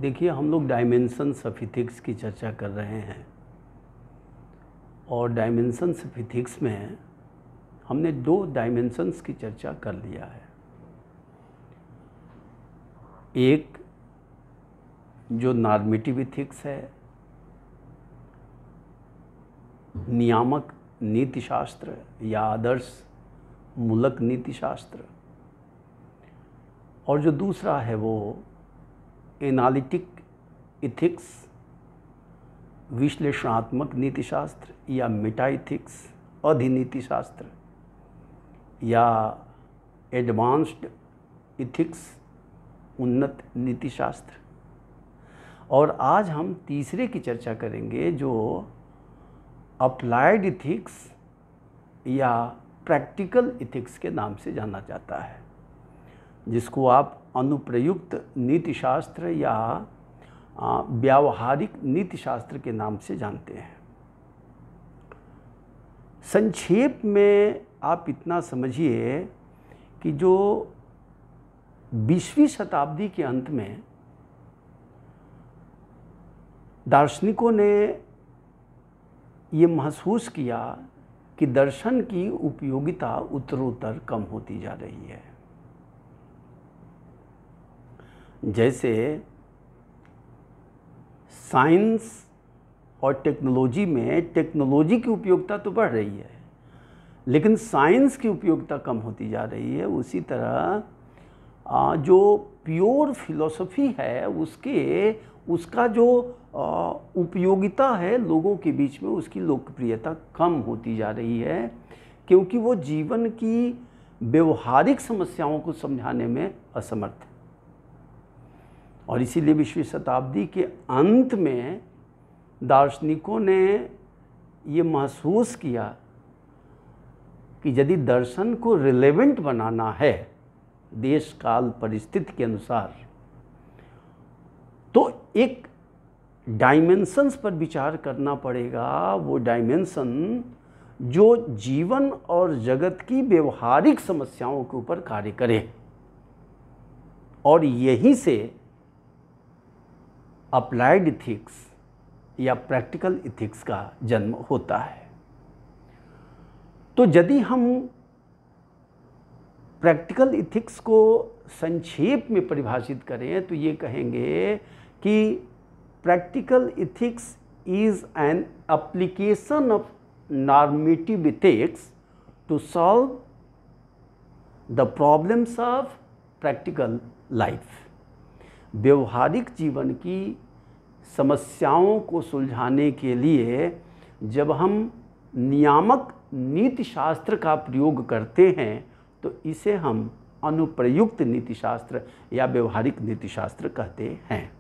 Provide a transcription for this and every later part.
देखिए, हम लोग डायमेंशंस ऑफ इथिक्स की चर्चा कर रहे हैं और डायमेंशंस ऑफ इथिक्स में हमने 2 डायमेंशंस की चर्चा कर लिया है। एक जो नॉर्मेटिव इथिक्स है, नियामक नीति शास्त्र या आदर्श मूलक नीति शास्त्र, और जो दूसरा है वो एनालिटिक इथिक्स, विश्लेषणात्मक नीति शास्त्र या मेटा इथिक्स, अधिनीति शास्त्र या एडवांस्ड इथिक्स, उन्नत नीति शास्त्र। और आज हम तीसरे की चर्चा करेंगे जो अप्लाइड इथिक्स या प्रैक्टिकल इथिक्स के नाम से जाना जाता है, जिसको आप अनुप्रयुक्त नीति शास्त्र या व्यावहारिक नीति शास्त्र के नाम से जानते हैं। संक्षेप में आप इतना समझिए कि जो 20वीं शताब्दी के अंत में दार्शनिकों ने ये महसूस किया कि दर्शन की उपयोगिता उत्तरोत्तर कम होती जा रही है। जैसे साइंस और टेक्नोलॉजी में टेक्नोलॉजी की उपयोगिता तो बढ़ रही है, लेकिन साइंस की उपयोगिता कम होती जा रही है। उसी तरह जो प्योर फिलॉसफी है उसका जो उपयोगिता है लोगों के बीच में, उसकी लोकप्रियता कम होती जा रही है, क्योंकि वो जीवन की व्यवहारिक समस्याओं को समझाने में असमर्थ है। और इसीलिए 20वीं शताब्दी के अंत में दार्शनिकों ने ये महसूस किया कि यदि दर्शन को रिलेवेंट बनाना है देश काल परिस्थिति के अनुसार, तो एक डायमेंशंस पर विचार करना पड़ेगा। वो डायमेंशन जो जीवन और जगत की व्यवहारिक समस्याओं के ऊपर कार्य करे, और यहीं से अप्लाइड इथिक्स या प्रैक्टिकल इथिक्स का जन्म होता है। तो यदि हम प्रैक्टिकल इथिक्स को संक्षेप में परिभाषित करें तो ये कहेंगे कि practical ethics is an application of normative ethics to solve the problems of practical life. व्यवहारिक जीवन की समस्याओं को सुलझाने के लिए जब हम नियामक नीति शास्त्र का प्रयोग करते हैं तो इसे हम अनुप्रयुक्त नीति शास्त्र या व्यवहारिक नीति शास्त्र कहते हैं।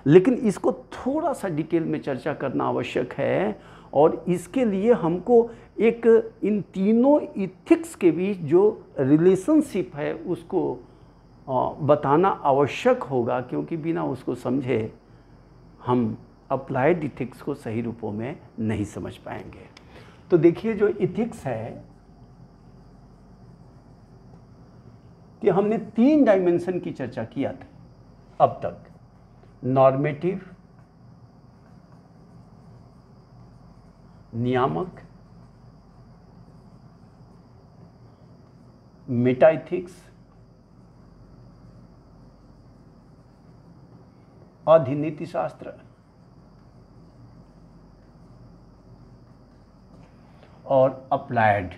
लेकिन इसको थोड़ा सा डिटेल में चर्चा करना आवश्यक है, और इसके लिए हमको एक इन तीनों इथिक्स के बीच जो रिलेशनशिप है उसको बताना आवश्यक होगा, क्योंकि बिना उसको समझे हम अप्लाइड इथिक्स को सही रूपों में नहीं समझ पाएंगे। तो देखिए, जो इथिक्स है कि हमने 3 डायमेंशन की चर्चा किया था अब तक: नॉर्मेटिव, नियामक, मेटा इथिक्स, अधिनीति शास्त्र और अप्लाइड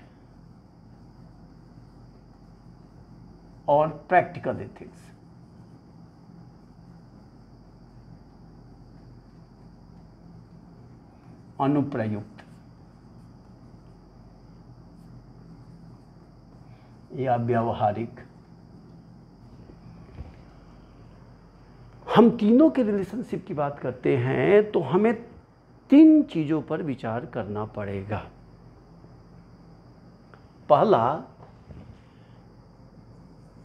और प्रैक्टिकल इथिक्स। अनुप्रयुक्त या व्यावहारिक। हम तीनों के रिलेशनशिप की बात करते हैं तो हमें 3 चीज़ों पर विचार करना पड़ेगा। पहला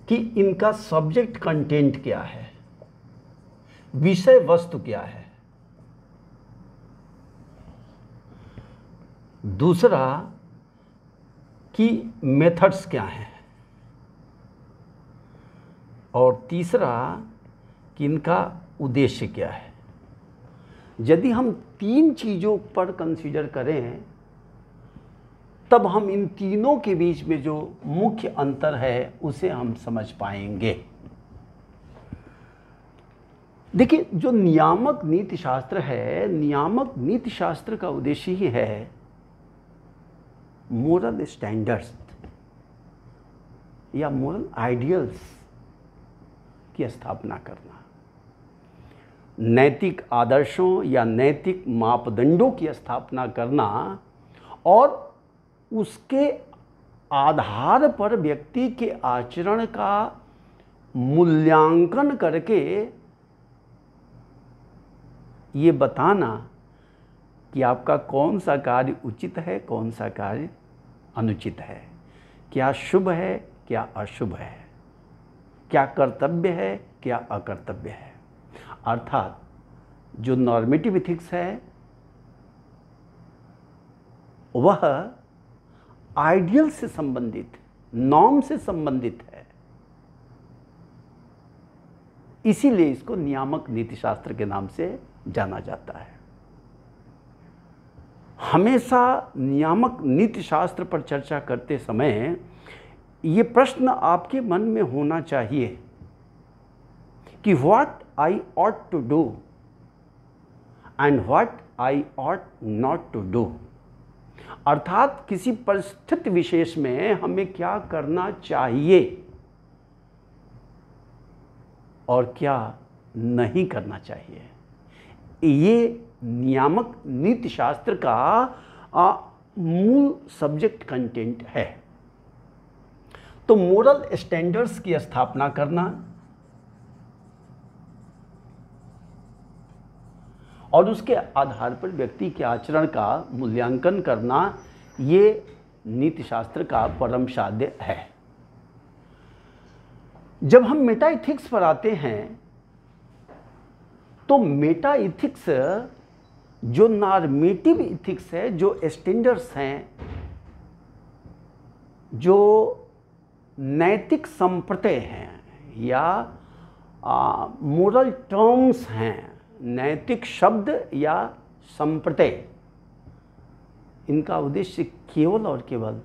कि इनका सब्जेक्ट कंटेंट क्या है, विषय वस्तु क्या है। दूसरा कि मेथड्स क्या हैं। और तीसरा कि इनका उद्देश्य क्या है। यदि हम 3 चीज़ों पर कंसीडर करें तब हम इन तीनों के बीच में जो मुख्य अंतर है उसे हम समझ पाएंगे। देखिए, जो नियामक नीति शास्त्र है, नियामक नीति शास्त्र का उद्देश्य ही है मोरल स्टैंडर्ड्स या मोरल आइडियल्स की स्थापना करना, नैतिक आदर्शों या नैतिक मापदंडों की स्थापना करना और उसके आधार पर व्यक्ति के आचरण का मूल्यांकन करके ये बताना कि आपका कौन सा कार्य उचित है, कौन सा कार्य अनुचित है, क्या शुभ है, क्या अशुभ है, क्या कर्तव्य है, क्या अकर्तव्य है। अर्थात जो नॉर्मेटिव एथिक्स है वह आइडियल से संबंधित, नॉर्म से संबंधित है। इसीलिए इसको नियामक नीतिशास्त्र के नाम से जाना जाता है। हमेशा नियामक नीतिशास्त्र पर चर्चा करते समय ये प्रश्न आपके मन में होना चाहिए कि what I ought to do and what I ought not to do. अर्थात किसी परिस्थिति विशेष में हमें क्या करना चाहिए और क्या नहीं करना चाहिए। ये नियामक नीति शास्त्र का मूल सब्जेक्ट कंटेंट है। तो मोरल स्टैंडर्ड्स की स्थापना करना और उसके आधार पर व्यक्ति के आचरण का मूल्यांकन करना, ये नीति शास्त्र का परम साध्य है। जब हम मेटा इथिक्स पर आते हैं तो मेटा इथिक्स जो नॉर्मेटिव इथिक्स है, जो स्टैंडर्ड्स हैं, जो नैतिक संप्रत्यय हैं या मोरल टर्म्स हैं, नैतिक शब्द या संप्रत्यय, इनका उद्देश्य केवल और केवल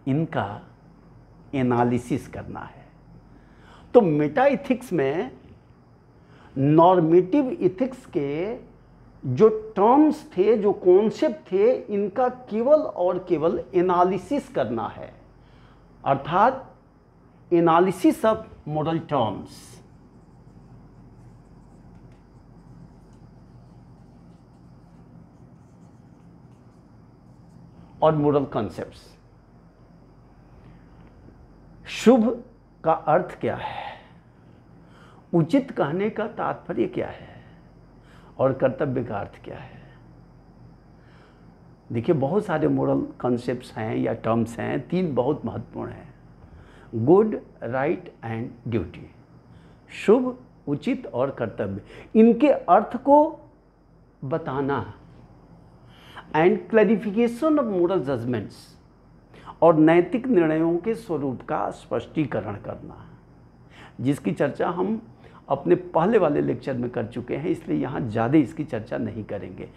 इनका एनालिसिस करना है। तो मेटा इथिक्स में नॉर्मेटिव इथिक्स के जो टर्म्स थे, जो कॉन्सेप्ट थे, इनका केवल और केवल एनालिसिस करना है। अर्थात एनालिसिस ऑफ मोरल टर्म्स। और मोरल कॉन्सेप्ट्स। शुभ का अर्थ क्या है, उचित कहने का तात्पर्य क्या है और कर्तव्य का अर्थ क्या है। देखिए, बहुत सारे मोरल कॉन्सेप्ट्स हैं या टर्म्स हैं, 3 बहुत महत्वपूर्ण हैं, गुड, राइट एंड ड्यूटी। शुभ, उचित और कर्तव्य, इनके अर्थ को बताना and clarification of moral judgements और नैतिक निर्णयों के स्वरूप का स्पष्टीकरण करना, जिसकी चर्चा हम अपने पहले वाले लेक्चर में कर चुके हैं, इसलिए यहाँ ज़्यादा इसकी चर्चा नहीं करेंगे।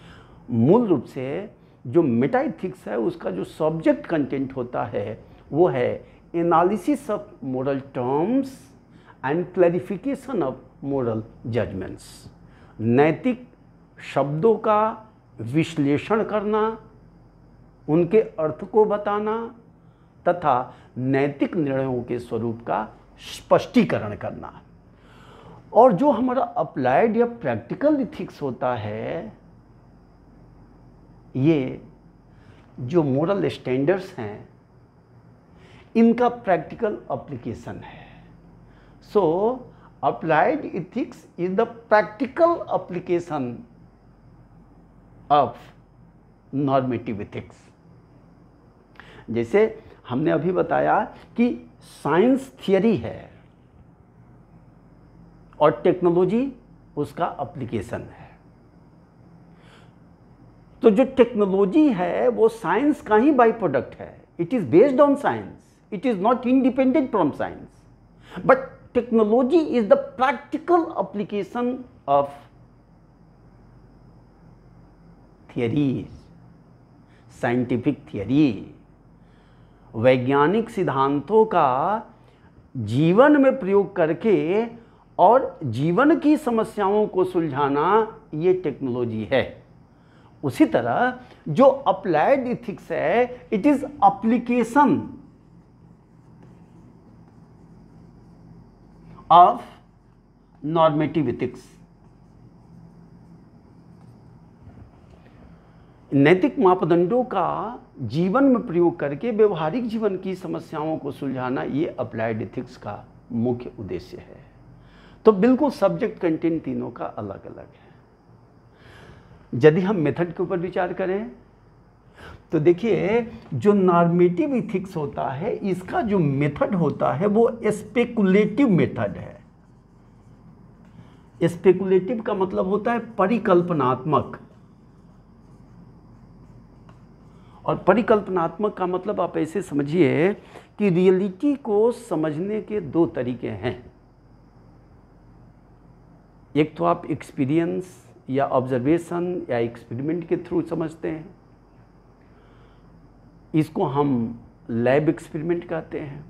मूल रूप से जो मेटा इथिक्स है उसका जो सब्जेक्ट कंटेंट होता है वो है analysis of moral terms and clarification of moral judgements. नैतिक शब्दों का विश्लेषण करना, उनके अर्थ को बताना तथा नैतिक निर्णयों के स्वरूप का स्पष्टीकरण करना। और जो हमारा अप्लाइड या प्रैक्टिकल इथिक्स होता है, ये जो मोरल स्टैंडर्ड्स हैं, इनका प्रैक्टिकल एप्लीकेशन है। So applied ethics is the practical application of normative ethics. जैसे हमने अभी बताया कि साइंस थियरी है और टेक्नोलॉजी उसका एप्लीकेशन है। तो जो टेक्नोलॉजी है वो साइंस का ही बाई प्रोडक्ट है। It is based on science, it is not independent from science. But technology is the practical application of theories, scientific theory, वैज्ञानिक सिद्धांतों का जीवन में प्रयोग करके और जीवन की समस्याओं को सुलझाना, ये टेक्नोलॉजी है। उसी तरह जो अप्लाइड इथिक्स है, it is application of normative ethics. नैतिक मापदंडों का जीवन में प्रयोग करके व्यवहारिक जीवन की समस्याओं को सुलझाना, ये अप्लाइड इथिक्स का मुख्य उद्देश्य है। तो बिल्कुल सब्जेक्ट कंटेंट तीनों का अलग अलग है। यदि हम मेथड के ऊपर विचार करें तो देखिए, जो नॉर्मेटिव इथिक्स होता है, इसका जो मेथड होता है वो स्पेकुलेटिव मेथड है। स्पेकुलेटिव का मतलब होता है परिकल्पनात्मक, और परिकल्पनात्मक का मतलब आप ऐसे समझिए कि रियलिटी को समझने के दो तरीके हैं। एक तो आप एक्सपीरियंस या ऑब्जर्वेशन या एक्सपेरिमेंट के थ्रू समझते हैं, इसको हम लैब एक्सपेरिमेंट कहते हैं।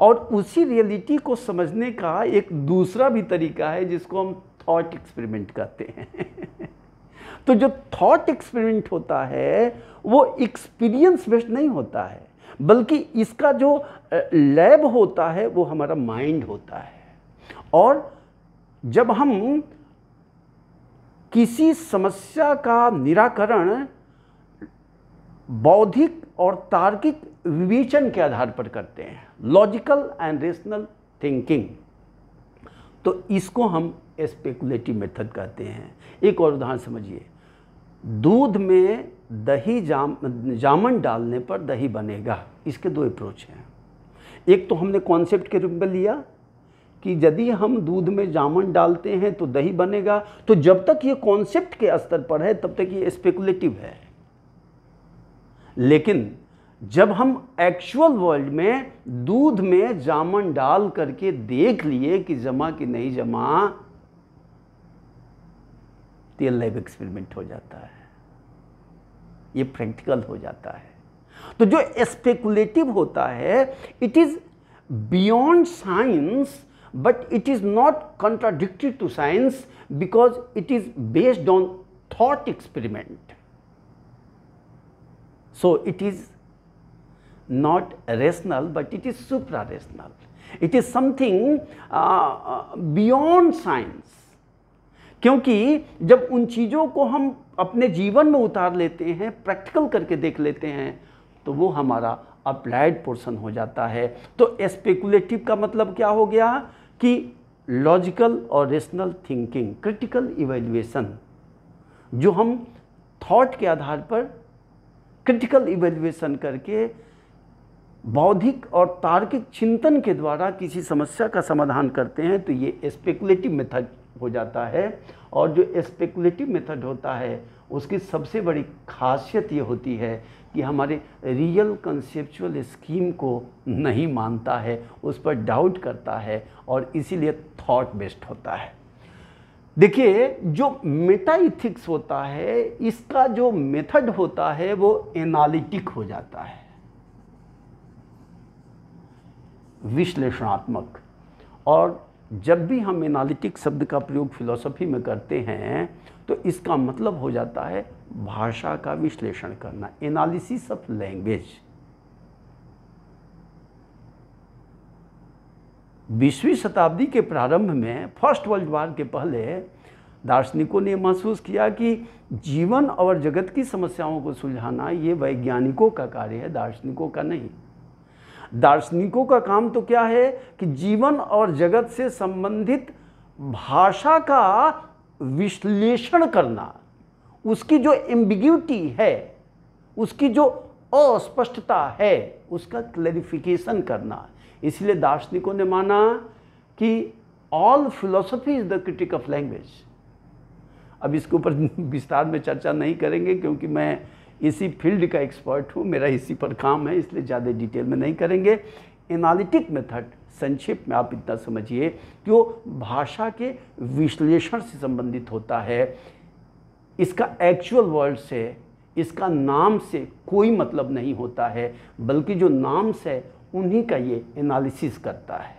और उसी रियलिटी को समझने का एक दूसरा भी तरीका है जिसको हम थॉट एक्सपेरिमेंट कहते हैं। तो जो थॉट एक्सपेरिमेंट होता है वो एक्सपीरियंस बेस्ड नहीं होता है, बल्कि इसका जो लैब होता है वो हमारा माइंड होता है। और जब हम किसी समस्या का निराकरण बौद्धिक और तार्किक विवेचन के आधार पर करते हैं, लॉजिकल एंड रेशनल थिंकिंग, तो इसको हम स्पेकुलेटिव मेथड कहते हैं। एक और उदाहरण समझिए, दूध में दही जामन डालने पर दही बनेगा। इसके दो अप्रोच हैं। एक तो हमने कॉन्सेप्ट के रूप में लिया कि यदि हम दूध में जामन डालते हैं तो दही बनेगा, तो जब तक ये कॉन्सेप्ट के स्तर पर है तब तक ये स्पेकुलेटिव है। लेकिन जब हम एक्चुअल वर्ल्ड में दूध में जामन डाल करके देख लिए कि जमा कि नहीं जमा, तो ये लैब एक्सपेरिमेंट हो जाता है, ये प्रैक्टिकल हो जाता है। तो जो स्पेकुलेटिव होता है, it is beyond science, but it is not contradictory to science because it is based on thought experiment. So it is not rational, but it is supra-rational. It is something beyond science. क्योंकि जब उन चीज़ों को हम अपने जीवन में उतार लेते हैं, प्रैक्टिकल करके देख लेते हैं, तो वो हमारा अप्लाइड पोर्शन हो जाता है। तो स्पेकुलेटिव का मतलब क्या हो गया कि लॉजिकल और रेशनल थिंकिंग, क्रिटिकल इवैल्यूएशन, जो हम थॉट के आधार पर क्रिटिकल इवैल्यूएशन करके बौद्धिक और तार्किक चिंतन के द्वारा किसी समस्या का समाधान करते हैं, तो ये स्पेकुलेटिव मेथड हो जाता है। और जो स्पेकुलेटिव मेथड होता है उसकी सबसे बड़ी खासियत ये होती है कि हमारे रियल कंसेप्चुअल स्कीम को नहीं मानता है, उस पर डाउट करता है, और इसीलिए थॉट बेस्ड होता है। देखिए, जो मेटा इथिक्स होता है, इसका जो मेथड होता है वो एनालिटिक हो जाता है, विश्लेषणात्मक। और जब भी हम एनालिटिक शब्द का प्रयोग फिलॉसफी में करते हैं तो इसका मतलब हो जाता है भाषा का विश्लेषण करना, एनालिसिस ऑफ लैंग्वेज। 20वीं शताब्दी के प्रारंभ में, फर्स्ट वर्ल्ड वॉर के पहले, दार्शनिकों ने महसूस किया कि जीवन और जगत की समस्याओं को सुलझाना ये वैज्ञानिकों का कार्य है, दार्शनिकों का नहीं। दार्शनिकों का काम तो क्या है कि जीवन और जगत से संबंधित भाषा का विश्लेषण करना, उसकी जो एम्बिग्यूटी है, उसकी जो अस्पष्टता है, उसका क्लैरिफिकेशन करना। इसलिए दार्शनिकों ने माना कि all philosophy is the critic of language. अब इसके ऊपर विस्तार में चर्चा नहीं करेंगे क्योंकि मैं इसी फील्ड का एक्सपर्ट हूँ, मेरा इसी पर काम है, इसलिए ज़्यादा डिटेल में नहीं करेंगे। एनालिटिक मेथड संक्षेप में आप इतना समझिए कि वो भाषा के विश्लेषण से संबंधित होता है। इसका एक्चुअल वर्ड से, इसका नाम से कोई मतलब नहीं होता है, बल्कि जो नाम्स है उन्हीं का ये एनालिसिस करता है।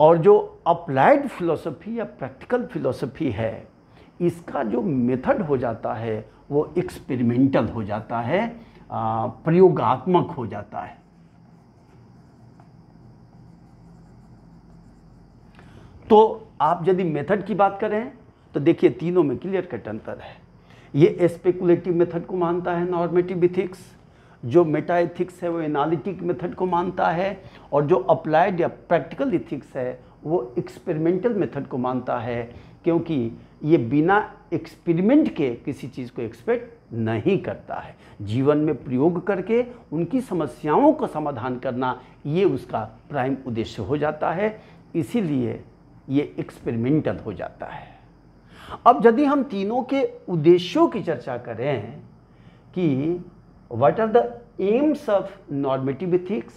और जो अप्लाइड फिलॉसफी या प्रैक्टिकल फिलॉसफी है, इसका जो मेथड हो जाता है वो एक्सपेरिमेंटल हो जाता है, प्रयोगात्मक हो जाता है। तो आप यदि मेथड की बात करें तो देखिए तीनों में क्लियर कट अंतर है। ये स्पेकुलेटिव मेथड को मानता है नॉर्मेटिव इथिक्स, जो मेटा इथिक्स है वो एनालिटिक मेथड को मानता है, और जो अप्लाइड या प्रैक्टिकल इथिक्स है वो एक्सपेरिमेंटल मेथड को मानता है, क्योंकि ये बिना एक्सपेरिमेंट के किसी चीज़ को एक्सपेक्ट नहीं करता है। जीवन में प्रयोग करके उनकी समस्याओं का समाधान करना ये उसका प्राइम उद्देश्य हो जाता है, इसीलिए ये एक्सपेरिमेंटल हो जाता है। अब यदि हम तीनों के उद्देश्यों की चर्चा करें कि what are the aims of normative ethics,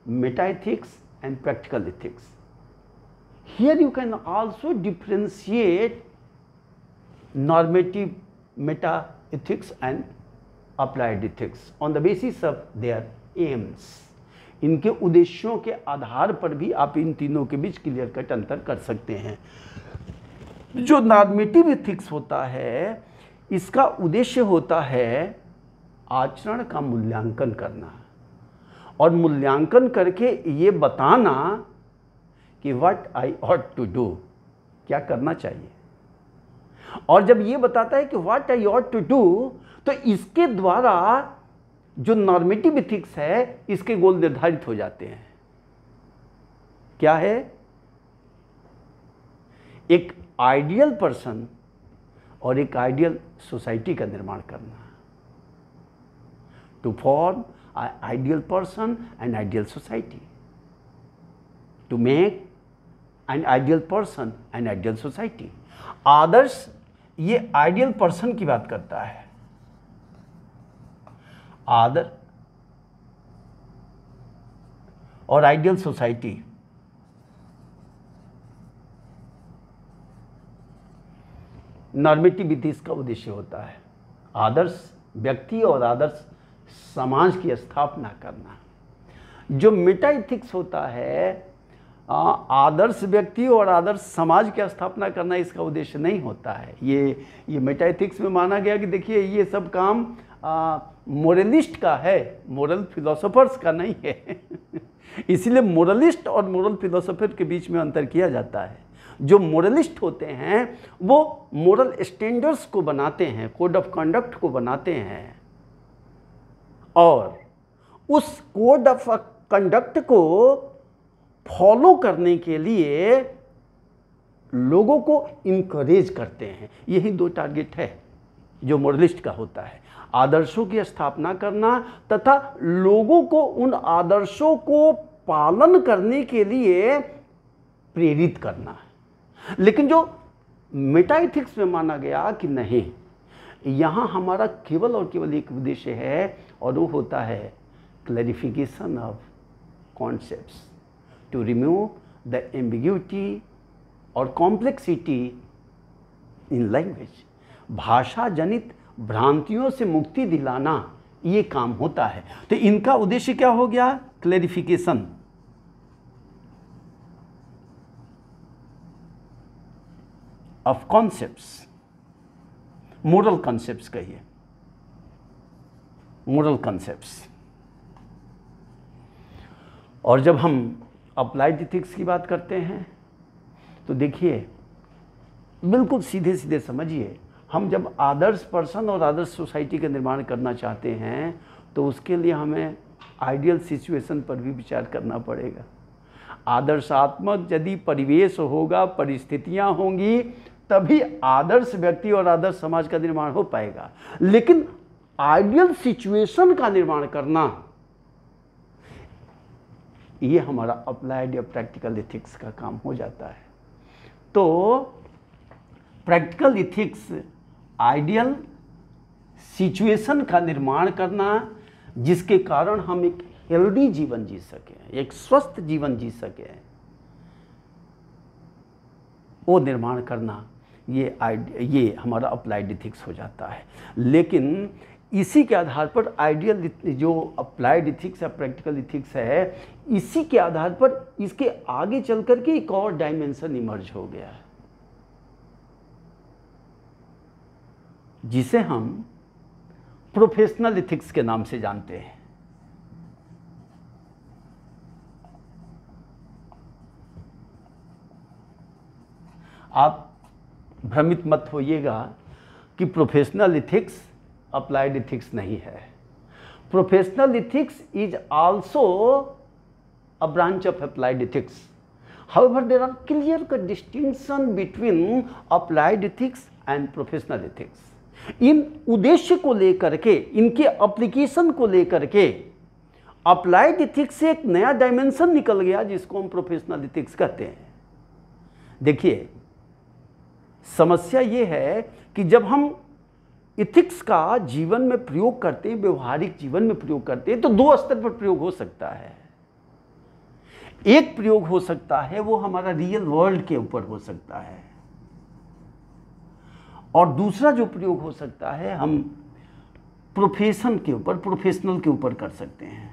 meta ethics and practical ethics, here you can also differentiate normative meta ethics and applied ethics on the basis of their aims। इनके उद्देश्यों के आधार पर भी आप इन तीनों के बीच क्लियर कट अंतर कर सकते हैं। जो नॉर्मेटिव इथिक्स होता है, इसका उद्देश्य होता है आचरण का मूल्यांकन करना, और मूल्यांकन करके ये बताना कि what I ought to do, क्या करना चाहिए। और जब ये बताता है कि what I ought to do, तो इसके द्वारा जो नॉर्मेटिव इथिक्स है इसके गोल निर्धारित हो जाते हैं। क्या है? एक आइडियल पर्सन और एक आइडियल सोसाइटी का निर्माण करना, to form ideal person and ideal society, to make an ideal person and ideal society. आदर्श ये आइडियल पर्सन की बात करता है, आदर और आइडियल सोसाइटी नॉर्मेटिव इथिक्स का उद्देश्य होता है। आदर्श व्यक्ति और आदर्श समाज की स्थापना करना। जो मेटा इथिक्स होता है, आदर्श व्यक्ति और आदर्श समाज की स्थापना करना इसका उद्देश्य नहीं होता है। ये मेटा इथिक्स में माना गया कि देखिए ये सब काम मोरलिस्ट का है, मोरल फिलोसोफर्स का नहीं है। इसलिए मोरलिस्ट और मोरल फिलोसोफर के बीच में अंतर किया जाता है। जो मोरलिस्ट होते हैं वो मोरल स्टैंडर्ड्स को बनाते हैं, कोड ऑफ कंडक्ट को बनाते हैं, और उस कोड ऑफ कंडक्ट को फॉलो करने के लिए लोगों को इनकरेज करते हैं। यही दो टारगेट है जो मोरलिस्ट का होता है, आदर्शों की स्थापना करना तथा लोगों को उन आदर्शों को पालन करने के लिए प्रेरित करना। लेकिन जो मेटा इथिक्स में माना गया कि नहीं, यहाँ हमारा केवल और केवल एक उद्देश्य है, और वो होता है clarification of concepts, to remove the ambiguity और कॉम्प्लेक्सिटी इन लैंग्वेज। भाषा जनित भ्रांतियों से मुक्ति दिलाना ये काम होता है। तो इनका उद्देश्य क्या हो गया? Clarification of concepts, moral concepts कहिए, मोरल कॉन्सेप्ट्स। और जब हम अप्लाइड इथिक्स की बात करते हैं तो देखिए, बिल्कुल सीधे सीधे समझिए, हम जब आदर्श पर्सन और आदर्श सोसाइटी का निर्माण करना चाहते हैं तो उसके लिए हमें आइडियल सिचुएशन पर भी विचार करना पड़ेगा। आदर्शात्मक यदि परिवेश होगा, परिस्थितियां होंगी, तभी आदर्श व्यक्ति और आदर्श समाज का निर्माण हो पाएगा। लेकिन आइडियल सिचुएशन का निर्माण करना, ये हमारा अप्लाइड या प्रैक्टिकल इथिक्स का काम हो जाता है। तो प्रैक्टिकल इथिक्स आइडियल सिचुएशन का निर्माण करना, जिसके कारण हम एक हेल्दी जीवन जी सकें, एक स्वस्थ जीवन जी सकें, वो निर्माण करना, ये हमारा अप्लाइड इथिक्स हो जाता है। लेकिन इसी के आधार पर आइडियल जो अप्लाइड इथिक्स या प्रैक्टिकल इथिक्स है, इसी के आधार पर इसके आगे चल कर के एक और डायमेंशन इमर्ज हो गया है, जिसे हम प्रोफेशनल इथिक्स के नाम से जानते हैं। आप भ्रमित मत होइएगा कि प्रोफेशनल इथिक्स अप्लाइड इथिक्स नहीं है। Professional ethics is also a branch of applied ethics. However there are clear cut distinction between applied ethics and professional ethics. इन उद्देश्य को लेकर के, इनके एप्लीकेशन को लेकर के अप्लाइड इथिक्स से एक नया डायमेंशन निकल गया, जिसको हम प्रोफेशनल इथिक्स कहते हैं। देखिए, समस्या ये है कि जब हम इथिक्स का जीवन में प्रयोग करते हैं, व्यवहारिक जीवन में प्रयोग करते हैं, तो दो स्तर पर प्रयोग हो सकता है। एक प्रयोग हो सकता है वो हमारा रियल वर्ल्ड के ऊपर हो सकता है, और दूसरा जो प्रयोग हो सकता है हम प्रोफेशन के ऊपर, प्रोफेशनल के ऊपर कर सकते हैं।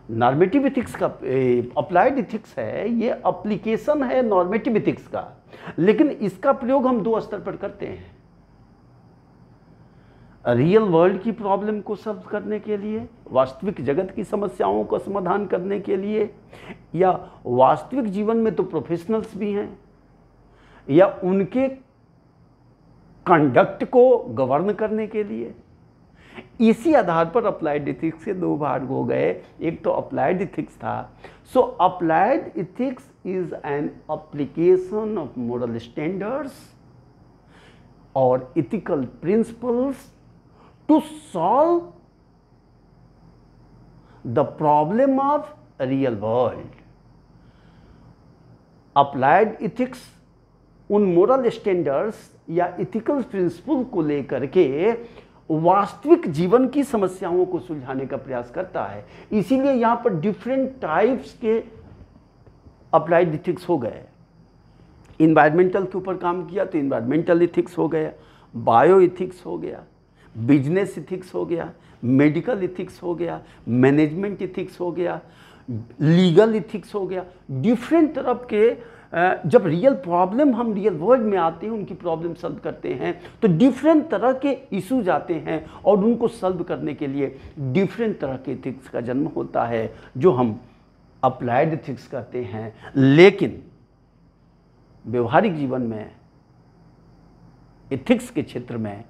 नॉर्मेटिव इथिक्स का, अप्लाइड इथिक्स है, ये एप्लीकेशन है नॉर्मेटिव इथिक्स का, लेकिन इसका प्रयोग हम दो स्तर पर करते हैं। रियल वर्ल्ड की प्रॉब्लम को सॉल्व करने के लिए, वास्तविक जगत की समस्याओं का समाधान करने के लिए, या वास्तविक जीवन में तो प्रोफेशनल्स भी हैं, या उनके कंडक्ट को गवर्न करने के लिए। इसी आधार पर अप्लाइड इथिक्स के दो भाग हो गए। एक तो अप्लाइड इथिक्स था। So applied ethics is an application of moral standards और ethical principles to solve the problem of real world. Applied ethics उन मोरल स्टैंडर्ड्स या इथिकल प्रिंसिपल को लेकर के वास्तविक जीवन की समस्याओं को सुलझाने का प्रयास करता है। इसीलिए यहां पर डिफरेंट टाइप्स के अप्लाइड इथिक्स हो गए। इन्वायरमेंटल के ऊपर काम किया तो इन्वायरमेंटल इथिक्स हो गया, बायो इथिक्स हो गया, बिजनेस इथिक्स हो गया, मेडिकल इथिक्स हो गया, मैनेजमेंट इथिक्स हो गया, लीगल इथिक्स हो गया। डिफरेंट तरह के जब रियल प्रॉब्लम, हम रियल वर्ल्ड में आते हैं, उनकी प्रॉब्लम सॉल्व करते हैं, तो डिफरेंट तरह के इश्यूज आते हैं और उनको सॉल्व करने के लिए डिफरेंट तरह के इथिक्स का जन्म होता है, जो हम अप्लाइड इथिक्स कहते हैं। लेकिन व्यवहारिक जीवन में, इथिक्स के क्षेत्र में,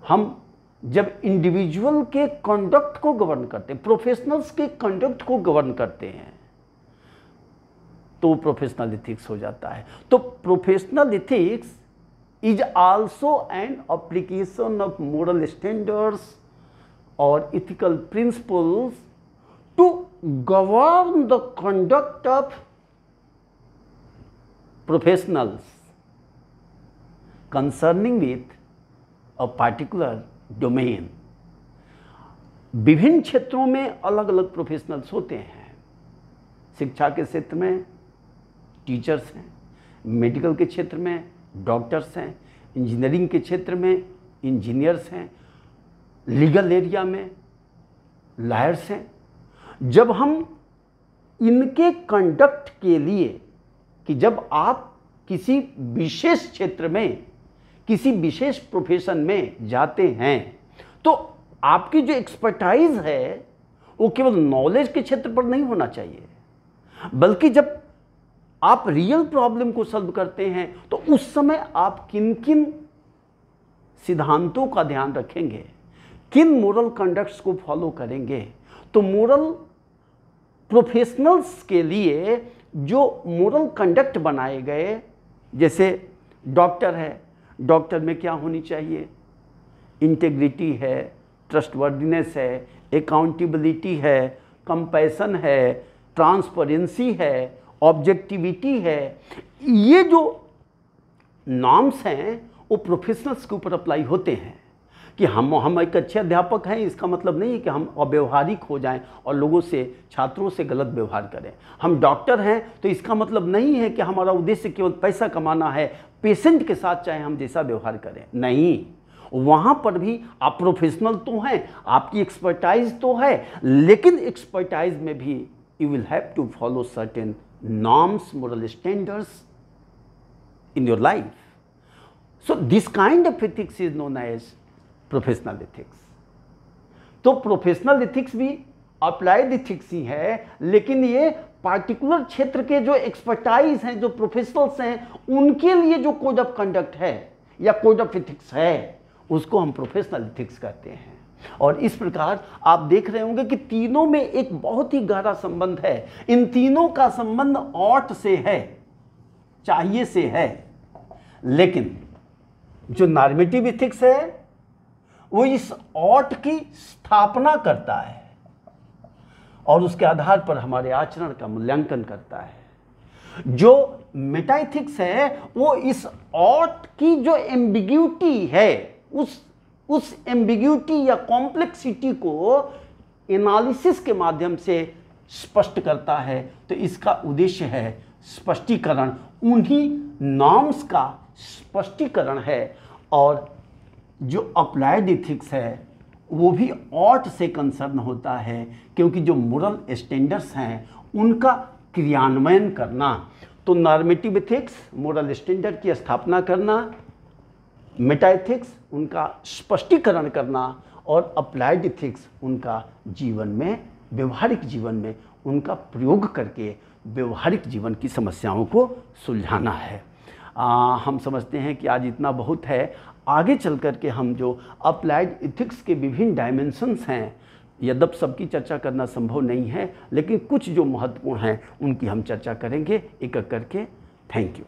हम जब इंडिविजुअल के कंडक्ट को गवर्न करते हैं, प्रोफेशनल्स के कंडक्ट को गवर्न करते हैं, तो प्रोफेशनल इथिक्स हो जाता है। तो professional ethics is also an application of moral standards और ethical principles to govern the conduct of professionals concerning with a particular domain. विभिन्न क्षेत्रों में अलग अलग प्रोफेशनल्स होते हैं। शिक्षा के क्षेत्र में टीचर्स हैं, मेडिकल के क्षेत्र में डॉक्टर्स हैं, इंजीनियरिंग के क्षेत्र में इंजीनियर्स हैं, लीगल एरिया में लॉयर्स हैं। जब हम इनके कंडक्ट के लिए, कि जब आप किसी विशेष क्षेत्र में, किसी विशेष प्रोफेशन में जाते हैं, तो आपकी जो एक्सपर्टाइज है वो केवल नॉलेज के क्षेत्र पर नहीं होना चाहिए, बल्कि जब आप रियल प्रॉब्लम को सॉल्व करते हैं तो उस समय आप किन किन सिद्धांतों का ध्यान रखेंगे, किन मोरल कंडक्ट्स को फॉलो करेंगे। तो मोरल प्रोफेशनल्स के लिए जो मोरल कंडक्ट बनाए गए, जैसे डॉक्टर है, डॉक्टर में क्या होनी चाहिए, इंटेग्रिटी है, ट्रस्टवर्दीनेस है, अकाउंटेबिलिटी है, कंपैशन है, ट्रांसपेरेंसी है, ऑब्जेक्टिविटी है। ये जो नॉर्म्स हैं वो प्रोफेशनल्स के ऊपर अप्लाई होते हैं, कि हम एक अच्छे अध्यापक हैं इसका मतलब नहीं है कि हम अव्यवहारिक हो जाएं और लोगों से, छात्रों से गलत व्यवहार करें। हम डॉक्टर हैं तो इसका मतलब नहीं है कि हमारा उद्देश्य केवल पैसा कमाना है, पेशेंट के साथ चाहे हम जैसा व्यवहार करें, नहीं। वहाँ पर भी आप प्रोफेशनल तो हैं, आपकी एक्सपर्टाइज तो है, लेकिन एक्सपर्टाइज में भी you will have to follow certain norms, moral standards in your life. So this kind of ethics is known as professional ethics. तो प्रोफेशनल एथिक्स भी अप्लाइड एथिक्स ही है, लेकिन ये पार्टिकुलर क्षेत्र के जो एक्सपर्टाइज हैं, जो प्रोफेशनल्स हैं, उनके लिए जो कोड ऑफ कंडक्ट है या कोड ऑफ एथिक्स है, उसको हम प्रोफेशनल एथिक्स कहते हैं। और इस प्रकार आप देख रहे होंगे कि तीनों में एक बहुत ही गहरा संबंध है। इन तीनों का संबंध ऑट से है, चाहिए से है, लेकिन जो नॉर्मेटिव एथिक्स है वो इस ऑट की स्थापना करता है और उसके आधार पर हमारे आचरण का मूल्यांकन करता है। जो मेटा एथिक्स है वो इस ऑट की जो एम्बिग्यूटी है, उस एम्बिग्यूटी या कॉम्प्लेक्सिटी को एनालिसिस के माध्यम से स्पष्ट करता है। तो इसका उद्देश्य है स्पष्टीकरण, उन्हीं नॉर्म्स का स्पष्टीकरण है। और जो अप्लाइड एथिक्स है वो भी ऑट से कंसर्न होता है, क्योंकि जो मोरल स्टैंडर्ड्स हैं उनका क्रियान्वयन करना। तो नॉर्मेटिव एथिक्स मोरल स्टैंडर्ड की स्थापना करना, मेटा एथिक्स उनका स्पष्टीकरण करना, और अप्लाइड एथिक्स उनका जीवन में, व्यवहारिक जीवन में उनका प्रयोग करके व्यवहारिक जीवन की समस्याओं को सुलझाना है। हम समझते हैं कि आज इतना बहुत है। आगे चल कर के हम जो अप्लाइड एथिक्स के विभिन्न डायमेंशंस हैं, यद्यप सबकी चर्चा करना संभव नहीं है, लेकिन कुछ जो महत्वपूर्ण हैं उनकी हम चर्चा करेंगे एक एक करके। Thank you.